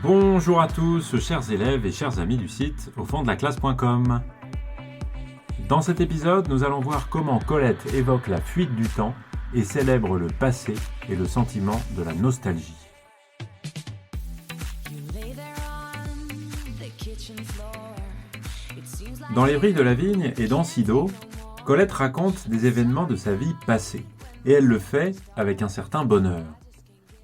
Bonjour à tous, chers élèves et chers amis du site aufonddelaclasse.com. Dans cet épisode, nous allons voir comment Colette évoque la fuite du temps et célèbre le passé et le sentiment de la nostalgie. Dans Les Vrilles de la Vigne et dans Sido, Colette raconte des événements de sa vie passée, et elle le fait avec un certain bonheur.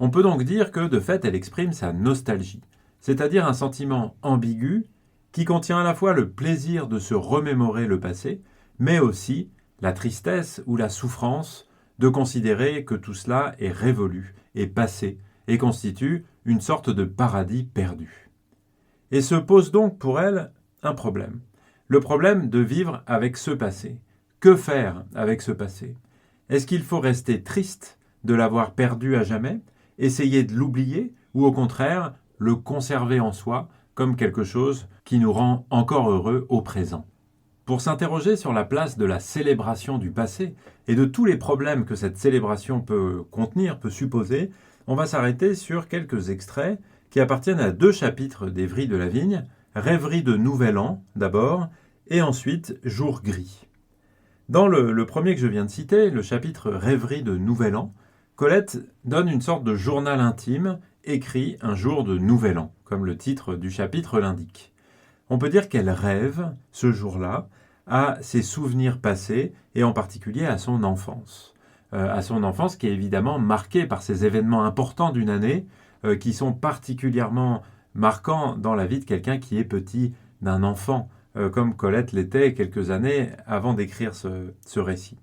On peut donc dire que, de fait, elle exprime sa nostalgie, c'est-à-dire un sentiment ambigu qui contient à la fois le plaisir de se remémorer le passé, mais aussi la tristesse ou la souffrance de considérer que tout cela est révolu et passé et constitue une sorte de paradis perdu. Et se pose donc pour elle un problème. Le problème de vivre avec ce passé. Que faire avec ce passé ? Est-ce qu'il faut rester triste de l'avoir perdu à jamais, essayer de l'oublier ou au contraire le conserver en soi comme quelque chose qui nous rend encore heureux au présent ? Pour s'interroger sur la place de la célébration du passé et de tous les problèmes que cette célébration peut contenir, peut supposer, on va s'arrêter sur quelques extraits qui appartiennent à 2 chapitres des Vrilles de la Vigne, Rêverie de Nouvel An d'abord, et ensuite Jour gris. Dans le premier que je viens de citer, le chapitre Rêverie de Nouvel An, Colette donne une sorte de journal intime écrit un jour de Nouvel An, comme le titre du chapitre l'indique. On peut dire qu'elle rêve, ce jour-là, à ses souvenirs passés et en particulier à son enfance. À son enfance qui est évidemment marquée par ces événements importants d'une année qui sont particulièrement marquants dans la vie de quelqu'un qui est petit, d'un enfant, comme Colette l'était quelques années avant d'écrire ce récit.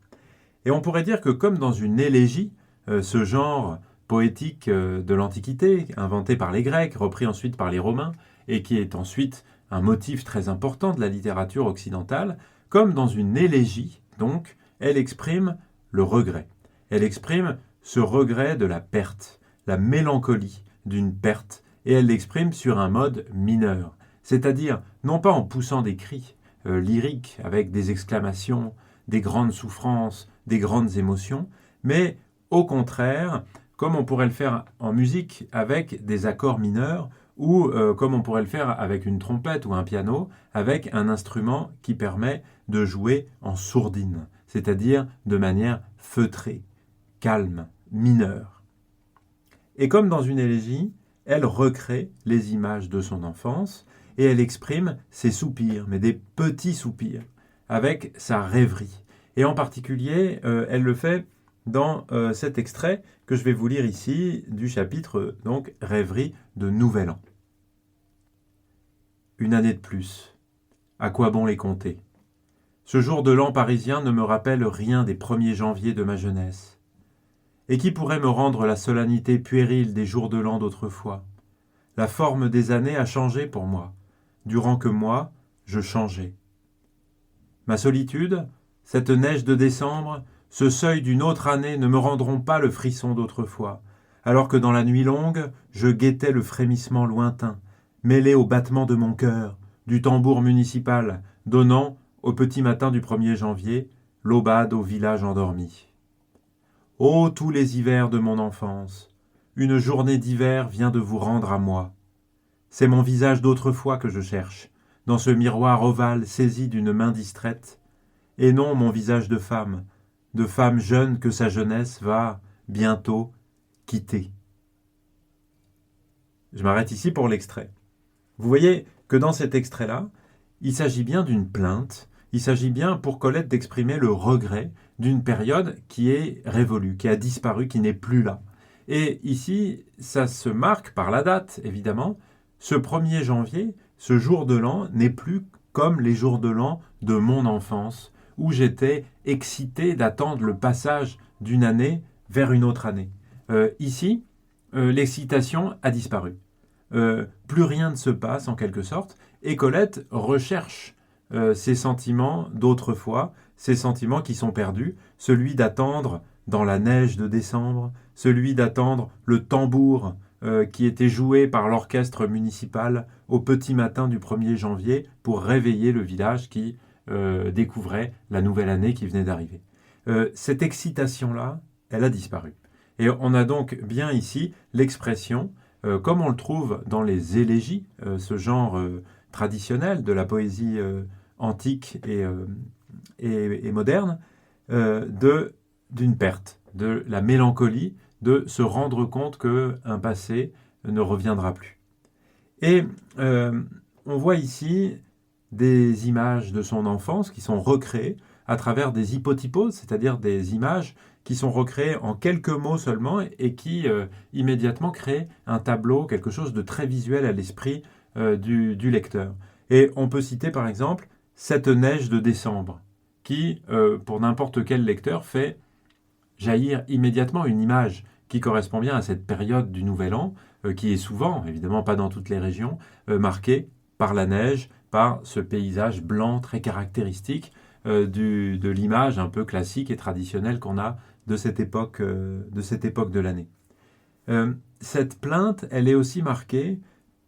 Et on pourrait dire que comme dans une élégie, ce genre poétique de l'Antiquité, inventé par les Grecs, repris ensuite par les Romains, et qui est ensuite un motif très important de la littérature occidentale, comme dans une élégie, donc, elle exprime le regret. Elle exprime ce regret de la perte, la mélancolie d'une perte, et elle l'exprime sur un mode mineur, c'est-à-dire non pas en poussant des cris lyriques avec des exclamations, des grandes souffrances, des grandes émotions, mais au contraire, comme on pourrait le faire en musique avec des accords mineurs, ou comme on pourrait le faire avec une trompette ou un piano, avec un instrument qui permet de jouer en sourdine, c'est-à-dire de manière feutrée, calme, mineure. Et comme dans une élégie, elle recrée les images de son enfance et elle exprime ses soupirs, mais des petits soupirs, avec sa rêverie. Et en particulier, elle le fait dans cet extrait que je vais vous lire ici du chapitre donc Rêverie de Nouvel An. Une année de plus. À quoi bon les compter ? Ce jour de l'an parisien ne me rappelle rien des 1er janvier de ma jeunesse. Et qui pourrait me rendre la solennité puérile des jours de l'an d'autrefois ? La forme des années a changé pour moi, durant que moi, je changeais. Ma solitude, cette neige de décembre, ce seuil d'une autre année ne me rendront pas le frisson d'autrefois, alors que dans la nuit longue, je guettais le frémissement lointain, mêlé au battement de mon cœur, du tambour municipal, donnant, au petit matin du 1er janvier, l'aubade au village endormi. Ô tous les hivers de mon enfance, une journée d'hiver vient de vous rendre à moi. C'est mon visage d'autrefois que je cherche, dans ce miroir ovale saisi d'une main distraite, et non mon visage de femme jeune que sa jeunesse va, bientôt, quitter. Je m'arrête ici pour l'extrait. Vous voyez que dans cet extrait-là, il s'agit bien d'une plainte, il s'agit bien pour Colette d'exprimer le regret d'une période qui est révolue, qui a disparu, qui n'est plus là. Et ici, ça se marque par la date, évidemment. Ce 1er janvier, ce jour de l'an, n'est plus comme les jours de l'an de mon enfance, où j'étais excité d'attendre le passage d'une année vers une autre année. Ici, l'excitation a disparu. Plus rien ne se passe en quelque sorte, et Colette recherche ces sentiments d'autrefois, ces sentiments qui sont perdus, celui d'attendre dans la neige de décembre, celui d'attendre le tambour qui était joué par l'orchestre municipal au petit matin du 1er janvier pour réveiller le village qui découvrait la nouvelle année qui venait d'arriver. Cette excitation-là, elle a disparu. Et on a donc bien ici l'expression comme on le trouve dans les élégies, ce genre traditionnel de la poésie antique et moderne, d'une perte, de la mélancolie, de se rendre compte qu'un passé ne reviendra plus. Et on voit ici des images de son enfance qui sont recréées à travers des hypotyposes, c'est-à-dire des images qui sont recréées en quelques mots seulement et qui immédiatement créent un tableau, quelque chose de très visuel à l'esprit du lecteur. Et on peut citer par exemple cette neige de décembre qui, pour n'importe quel lecteur, fait jaillir immédiatement une image qui correspond bien à cette période du Nouvel An, qui est souvent, évidemment pas dans toutes les régions, marquée par la neige, par ce paysage blanc très caractéristique de l'image un peu classique et traditionnelle qu'on a de cette époque de l'année. Cette plainte, elle est aussi marquée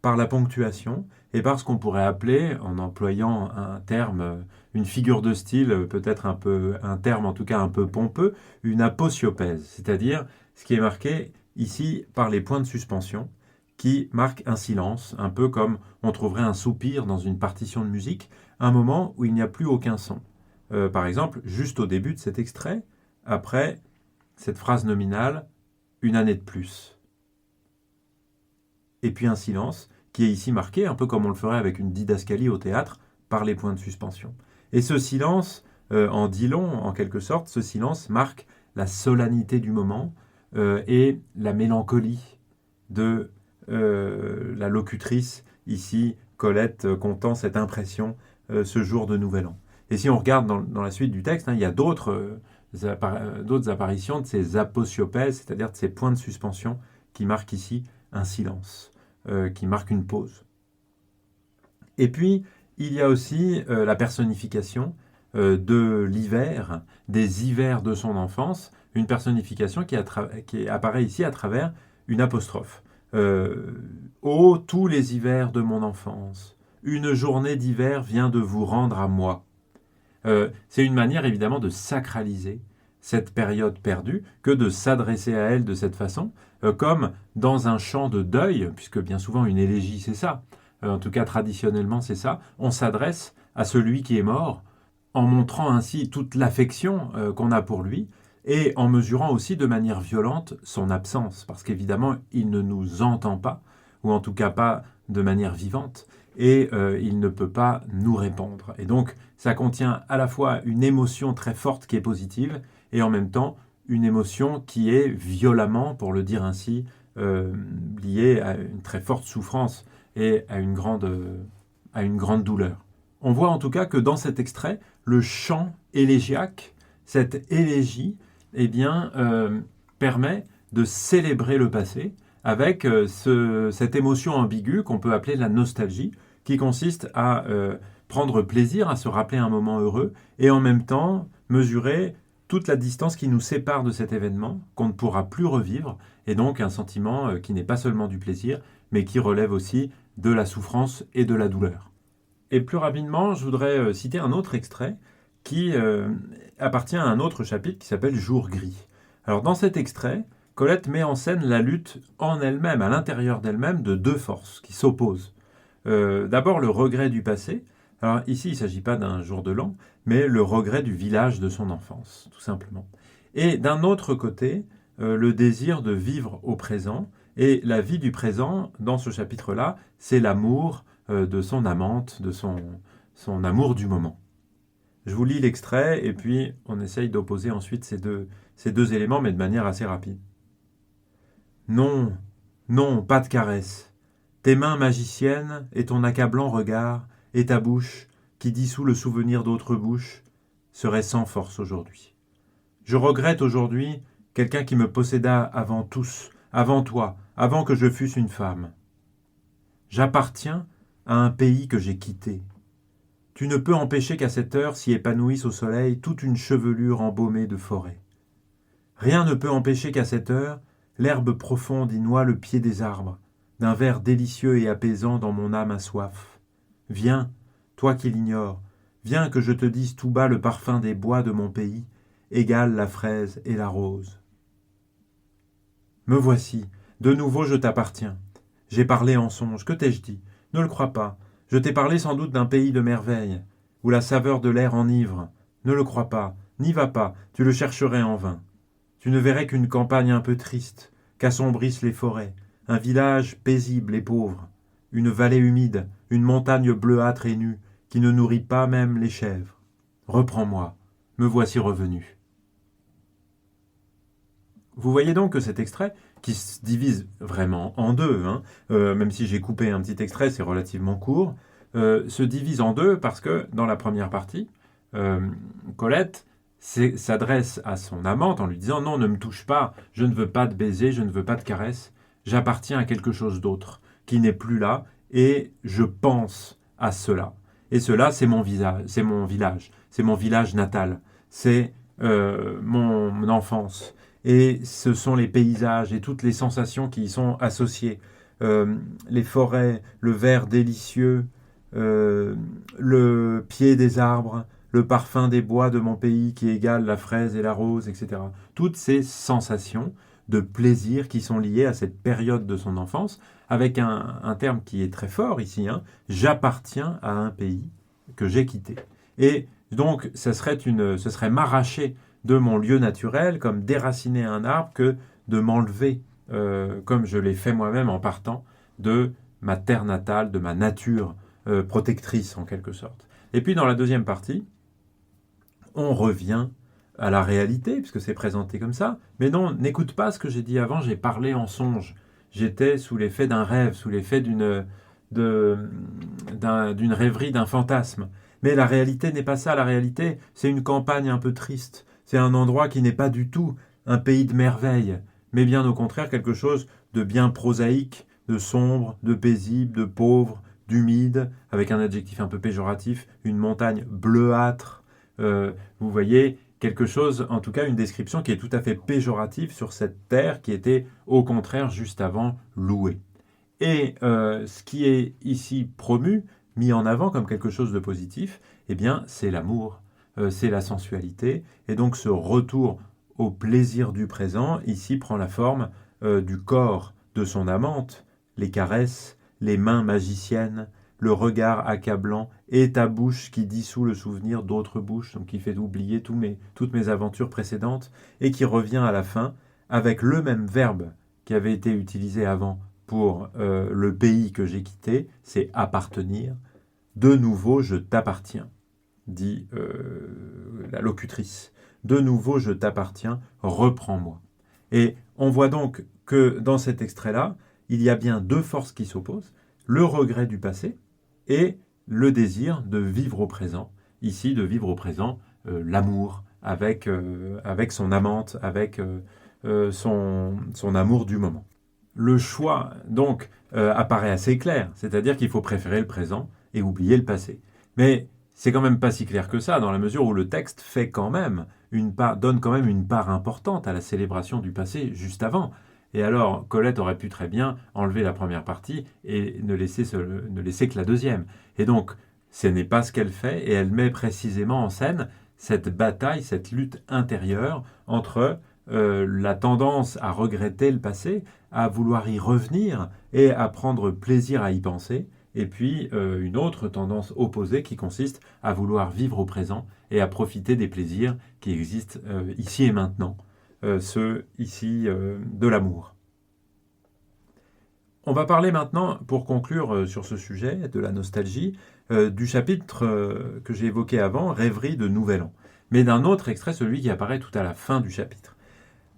par la ponctuation et par ce qu'on pourrait appeler, en employant un terme, une figure de style, peut-être un terme en tout cas un peu pompeux, une aposiopèse, c'est-à-dire ce qui est marqué ici par les points de suspension, qui marquent un silence, un peu comme on trouverait un soupir dans une partition de musique, un moment où il n'y a plus aucun son. Par exemple, juste au début de cet extrait, après cette phrase nominale, une année de plus. Et puis un silence qui est ici marqué, un peu comme on le ferait avec une didascalie au théâtre, par les points de suspension. Et ce silence en dit long, en quelque sorte, ce silence marque la solennité du moment et la mélancolie de la locutrice, ici, Colette, contant cette impression ce jour de Nouvel An. Et si on regarde dans la suite du texte, il y a d'autres apparitions de ces aposiopèses, c'est-à-dire de ces points de suspension qui marquent ici un silence, qui marquent une pause. Et puis, il y a aussi la personnification de l'hiver, des hivers de son enfance, une personnification qui apparaît ici à travers une apostrophe. Ô tous les hivers de mon enfance, une journée d'hiver vient de vous rendre à moi. C'est une manière évidemment de sacraliser cette période perdue que de s'adresser à elle de cette façon, comme dans un chant de deuil, puisque bien souvent une élégie c'est ça, en tout cas traditionnellement c'est ça, on s'adresse à celui qui est mort en montrant ainsi toute l'affection qu'on a pour lui et en mesurant aussi de manière violente son absence, parce qu'évidemment il ne nous entend pas, ou en tout cas pas de manière vivante, et il ne peut pas nous répondre. Et donc ça contient à la fois une émotion très forte qui est positive, et en même temps une émotion qui est violemment, pour le dire ainsi, liée à une très forte souffrance et à une grande douleur. On voit en tout cas que dans cet extrait, le chant élégiaque, cette élégie, permet de célébrer le passé avec cette émotion ambiguë qu'on peut appeler la nostalgie, qui consiste à prendre plaisir à se rappeler un moment heureux et en même temps mesurer toute la distance qui nous sépare de cet événement, qu'on ne pourra plus revivre, et donc un sentiment qui n'est pas seulement du plaisir, mais qui relève aussi de la souffrance et de la douleur. Et plus rapidement, je voudrais citer un autre extrait qui appartient à un autre chapitre qui s'appelle « Jour gris ». Alors dans cet extrait, Colette met en scène la lutte en elle-même, à l'intérieur d'elle-même, de deux forces qui s'opposent. D'abord le regret du passé. Alors ici, il ne s'agit pas d'un jour de l'an, mais le regret du village de son enfance, tout simplement. Et d'un autre côté, le désir de vivre au présent. Et la vie du présent, dans ce chapitre-là, c'est l'amour de son amante, de son amour du moment. Je vous lis l'extrait et puis on essaye d'opposer ensuite ces deux éléments, mais de manière assez rapide. Non, non, pas de caresse. Tes mains magiciennes et ton accablant regard et ta bouche, qui dissout le souvenir d'autres bouches, seraient sans force aujourd'hui. Je regrette aujourd'hui quelqu'un qui me posséda avant tous, avant toi, avant que je fusse une femme. J'appartiens à un pays que j'ai quitté. Tu ne peux empêcher qu'à cette heure s'y épanouisse au soleil toute une chevelure embaumée de forêt. Rien ne peut empêcher qu'à cette heure, l'herbe profonde y noie le pied des arbres, d'un vert délicieux et apaisant dans mon âme à soif. Viens, toi qui l'ignores, viens que je te dise tout bas le parfum des bois de mon pays, égale la fraise et la rose. Me voici, de nouveau je t'appartiens. J'ai parlé en songe, que t'ai-je dit? Ne le crois pas. Je t'ai parlé sans doute d'un pays de merveilles, où la saveur de l'air enivre. Ne le crois pas, n'y va pas, tu le chercherais en vain. Tu ne verrais qu'une campagne un peu triste, qu'assombrissent les forêts, un village paisible et pauvre, une vallée humide, une montagne bleuâtre et nue, qui ne nourrit pas même les chèvres. Reprends-moi, me voici revenu. Vous voyez donc que cet extrait, qui se divise vraiment en deux, même si j'ai coupé un petit extrait, c'est relativement court, se divise en deux parce que dans la première partie, Colette s'adresse à son amante en lui disant « Non, ne me touche pas, je ne veux pas de baiser, je ne veux pas de caresse, j'appartiens à quelque chose d'autre, qui n'est plus là, et je pense à cela. Et cela, c'est mon visage, c'est mon village, c'est mon village natal, c'est mon enfance. Et ce sont les paysages et toutes les sensations qui y sont associées. Les forêts, le vert délicieux, le pied des arbres, le parfum des bois de mon pays qui égale la fraise et la rose, etc. Toutes ces sensations de plaisir qui sont liées à cette période de son enfance, avec un terme qui est très fort ici, j'appartiens à un pays que j'ai quitté. Et donc, ce serait m'arracher de mon lieu naturel, comme déraciner un arbre, que de m'enlever, comme je l'ai fait moi-même en partant de ma terre natale, de ma nature protectrice en quelque sorte. Et puis dans la deuxième partie, on revient à la réalité, puisque c'est présenté comme ça. Mais non, n'écoute pas ce que j'ai dit avant, j'ai parlé en songe. J'étais sous l'effet d'un rêve, sous l'effet d'une rêverie, d'un fantasme. Mais la réalité n'est pas ça, la réalité, c'est une campagne un peu triste. C'est un endroit qui n'est pas du tout un pays de merveilles, mais bien au contraire quelque chose de bien prosaïque, de sombre, de paisible, de pauvre, d'humide, avec un adjectif un peu péjoratif, une montagne bleuâtre. Vous voyez, quelque chose, en tout cas une description qui est tout à fait péjorative sur cette terre qui était au contraire juste avant louée. Et ce qui est ici promu, mis en avant comme quelque chose de positif, eh bien c'est l'amour, c'est la sensualité, et donc ce retour au plaisir du présent, ici prend la forme du corps de son amante, les caresses, les mains magiciennes, le regard accablant et ta bouche qui dissout le souvenir d'autres bouches, donc qui fait oublier toutes mes aventures précédentes, et qui revient à la fin avec le même verbe qui avait été utilisé avant pour le pays que j'ai quitté, c'est appartenir. De nouveau, je t'appartiens, dit la locutrice. De nouveau, je t'appartiens, reprends-moi. Et on voit donc que dans cet extrait-là, il y a bien deux forces qui s'opposent, le regret du passé et le désir de vivre au présent. Ici, de vivre au présent, l'amour avec son amante, avec son amour du moment. Le choix, donc, apparaît assez clair, c'est-à-dire qu'il faut préférer le présent et oublier le passé. Mais c'est quand même pas si clair que ça, dans la mesure où le texte fait quand même donne quand même une part importante à la célébration du passé juste avant. Et alors, Colette aurait pu très bien enlever la première partie et ne laisser que la deuxième. Et donc, ce n'est pas ce qu'elle fait, et elle met précisément en scène cette bataille, cette lutte intérieure entre la tendance à regretter le passé, à vouloir y revenir et à prendre plaisir à y penser, et puis une autre tendance opposée qui consiste à vouloir vivre au présent et à profiter des plaisirs qui existent ici et maintenant, ceux ici de l'amour. On va parler maintenant, pour conclure sur ce sujet de la nostalgie, du chapitre que j'ai évoqué avant, Rêverie de Nouvel An, mais d'un autre extrait, celui qui apparaît tout à la fin du chapitre.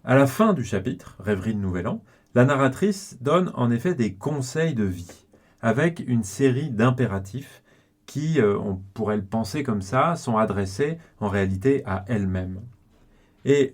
À la fin du chapitre, Rêverie de Nouvel An, la narratrice donne en effet des conseils de vie, avec une série d'impératifs qui, on pourrait le penser comme ça, sont adressés en réalité à elle-même. Et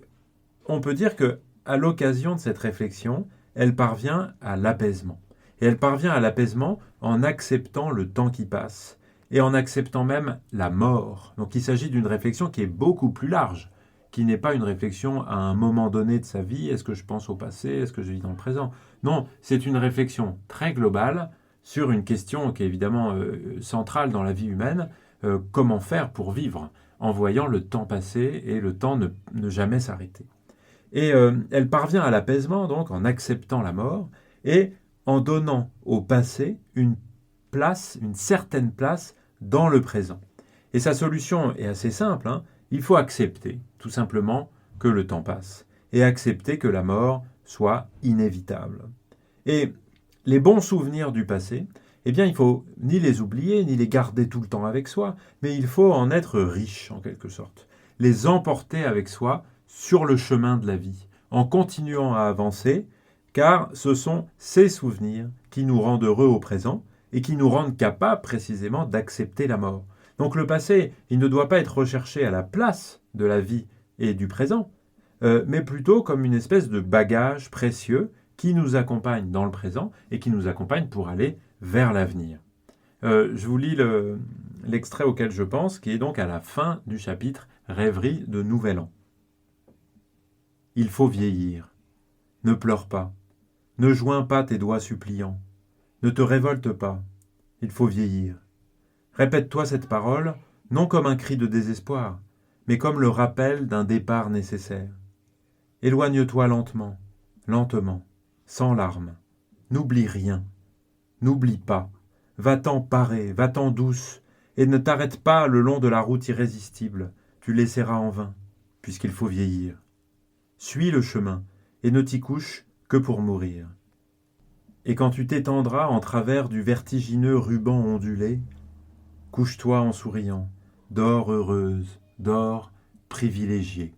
on peut dire que, à l'occasion de cette réflexion, elle parvient à l'apaisement. Et elle parvient à l'apaisement en acceptant le temps qui passe, et en acceptant même la mort. Donc il s'agit d'une réflexion qui est beaucoup plus large, qui n'est pas une réflexion à un moment donné de sa vie, est-ce que je pense au passé, est-ce que je vis dans le présent. Non, c'est une réflexion très globale sur une question qui est évidemment centrale dans la vie humaine, comment faire pour vivre, en voyant le temps passer et le temps ne jamais s'arrêter. Et elle parvient à l'apaisement, donc, en acceptant la mort, et en donnant au passé une certaine place dans le présent. Et sa solution est assez simple, hein. Il faut accepter, tout simplement, que le temps passe, et accepter que la mort soit inévitable. Et les bons souvenirs du passé, eh bien, il faut ni les oublier, ni les garder tout le temps avec soi, mais il faut en être riche, en quelque sorte. Les emporter avec soi sur le chemin de la vie, en continuant à avancer, car ce sont ces souvenirs qui nous rendent heureux au présent et qui nous rendent capables précisément d'accepter la mort. Donc le passé, il ne doit pas être recherché à la place de la vie et du présent, mais plutôt comme une espèce de bagage précieux qui nous accompagne dans le présent et qui nous accompagne pour aller vers l'avenir. Je vous lis l'extrait auquel je pense, qui est donc à la fin du chapitre « Rêverie de Nouvel An ». Il faut vieillir. Ne pleure pas. Ne joins pas tes doigts suppliants. Ne te révolte pas. Il faut vieillir. Répète-toi cette parole, non comme un cri de désespoir, mais comme le rappel d'un départ nécessaire. Éloigne-toi lentement, lentement, sans larmes. N'oublie rien. N'oublie pas. Va-t'en parée, va-t'en douce, et ne t'arrête pas le long de la route irrésistible. Tu l'essaieras en vain, puisqu'il faut vieillir. Suis le chemin, et ne t'y couche que pour mourir. Et quand tu t'étendras en travers du vertigineux ruban ondulé, couche-toi en souriant, dors heureuse, dors privilégiée.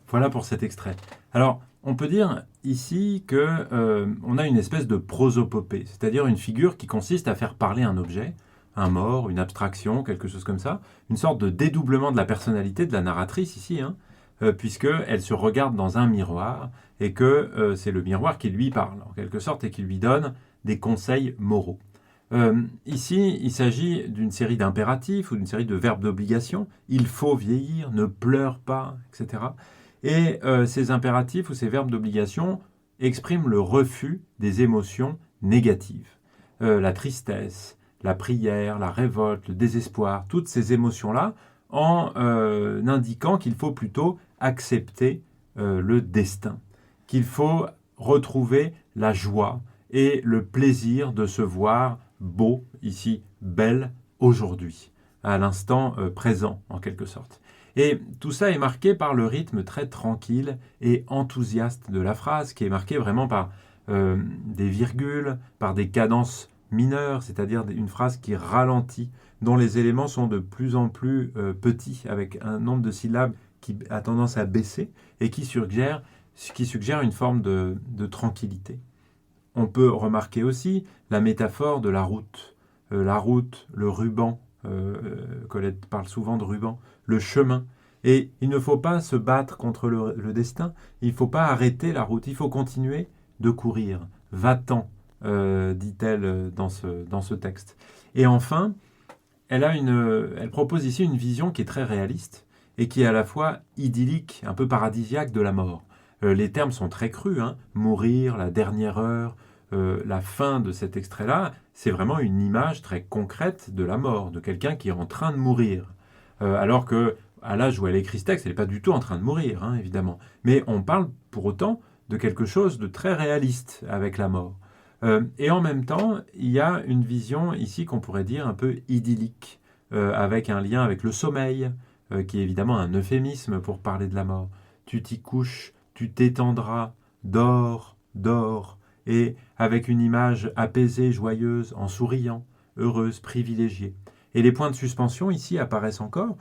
Voilà pour cet extrait. Alors, on peut dire ici qu'on a une espèce de prosopopée, c'est-à-dire une figure qui consiste à faire parler un objet, un mort, une abstraction, quelque chose comme ça, une sorte de dédoublement de la personnalité de la narratrice ici, puisqu'elle se regarde dans un miroir et que c'est le miroir qui lui parle, en quelque sorte, et qui lui donne des conseils moraux. Ici, il s'agit d'une série d'impératifs ou d'une série de verbes d'obligation. Il faut vieillir, ne pleure pas, etc. Et ces impératifs ou ces verbes d'obligation expriment le refus des émotions négatives. La tristesse, la prière, la révolte, le désespoir, toutes ces émotions-là, en indiquant qu'il faut plutôt accepter le destin, qu'il faut retrouver la joie et le plaisir de se voir beau, ici, belle, aujourd'hui, à l'instant présent, en quelque sorte. Et tout ça est marqué par le rythme très tranquille et enthousiaste de la phrase, qui est marqué vraiment par des virgules, par des cadences mineures, c'est-à-dire une phrase qui ralentit, dont les éléments sont de plus en plus petits, avec un nombre de syllabes qui a tendance à baisser et qui suggère une forme de tranquillité. On peut remarquer aussi la métaphore de la route. La route, le ruban, Colette parle souvent de ruban, le chemin. Et il ne faut pas se battre contre le destin, il ne faut pas arrêter la route, il faut continuer de courir. Va-t'en, dit-elle dans ce texte. Et enfin, elle propose ici une vision qui est très réaliste et qui est à la fois idyllique, un peu paradisiaque de la mort. Les termes sont très crus, mourir, la dernière heure, la fin de cet extrait-là, c'est vraiment une image très concrète de la mort, de quelqu'un qui est en train de mourir. Alors que à l'âge où elle écrit ce texte, elle n'est pas du tout en train de mourir, évidemment. Mais on parle pour autant de quelque chose de très réaliste avec la mort. Et en même temps, il y a une vision ici qu'on pourrait dire un peu idyllique, avec un lien avec le sommeil, qui est évidemment un euphémisme pour parler de la mort. Tu t'y couches, tu t'étendras, dors, dors, et avec une image apaisée, joyeuse, en souriant, heureuse, privilégiée. Et les points de suspension ici apparaissent encore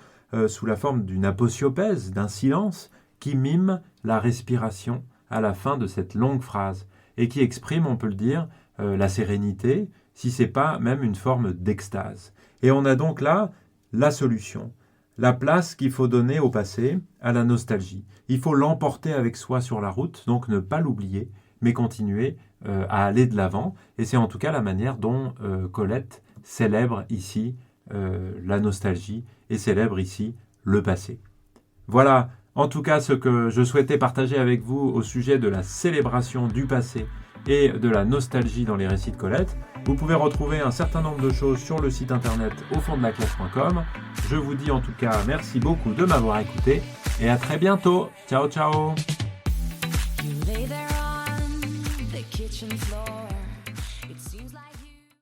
sous la forme d'une aposiopèse, d'un silence qui mime la respiration à la fin de cette longue phrase et qui exprime, on peut le dire, la sérénité, si ce n'est pas même une forme d'extase. Et on a donc là la solution, la place qu'il faut donner au passé, à la nostalgie. Il faut l'emporter avec soi sur la route, donc ne pas l'oublier, mais continuer à aller de l'avant. Et c'est en tout cas la manière dont Colette célèbre ici la nostalgie et célèbre ici le passé. Voilà en tout cas ce que je souhaitais partager avec vous au sujet de la célébration du passé et de la nostalgie dans les récits de Colette. Vous pouvez retrouver un certain nombre de choses sur le site internet aufonddelaclasse.com. Je vous dis en tout cas merci beaucoup de m'avoir écouté et à très bientôt. Ciao ciao. kitchen floor. It seems like